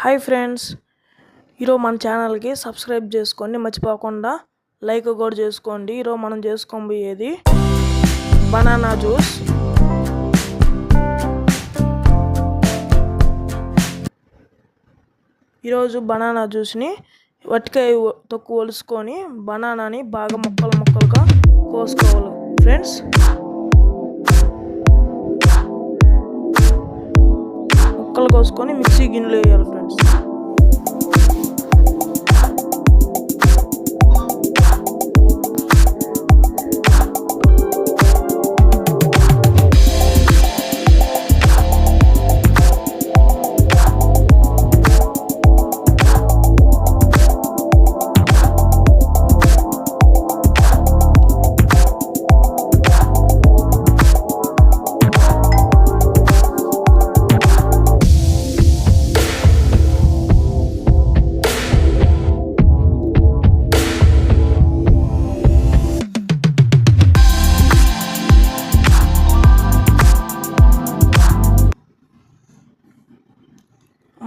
Hi friends, ఈరోజు మన ఛానల్కి సబ్స్క్రైబ్ చేసుకోండి, మర్చిపోకుండా లైక్ కూడా చేసుకోండి. ఈరోజు మనం చేసుకోబోయేది బనానా జ్యూస్. ఈరోజు బనానా జ్యూస్ని వట్టికాయ తొక్కు ఒలుసుకొని బనానాని బాగా ముక్కలుగా కోసుకోవాలి ఫ్రెండ్స్. ముక్కలు కోసుకొని మిక్సీ గిన్నెలో వేయాలి ఫ్రెండ్స్.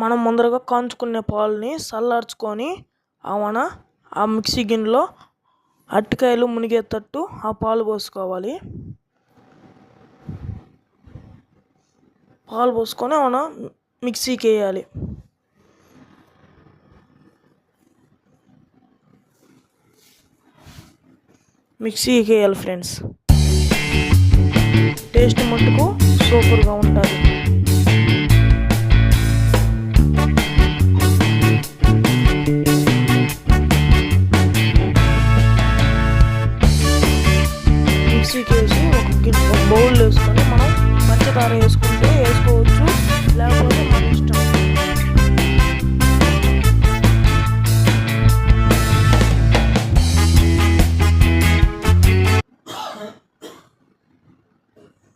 మనం ముందరగా కాంచుకునే పాలని చల్లార్చుకొని ఆ మిక్సీ గిన్నెలో అరటికాయలు మునిగేటట్టు ఆ పాలు పోసుకోవాలి. పాలు పోసుకొని మిక్సీకి వేయాలి. మిక్సీకి వేయాలి ఫ్రెండ్స్. టేస్ట్ మట్టుకు సూపర్గా ఉంటుంది. మిక్సీకి వేసి ఒక బౌల్ వేసుకొని మనం పంచదార వేసుకుంటే వేసుకోవచ్చు, లేకపోతే మన ఇష్టం.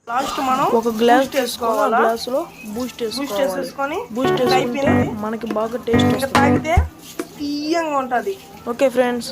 లాస్ట్ మనం ఒక గ్లాస్ వేసుకోవాలి. గ్లాసులో బూస్ట్ వేసుకొని బూస్ట్ వేసుకుంటే మనకి బాగా టేస్ట్ తాగితే తీయంగా ఉంటుంది. Okay friends.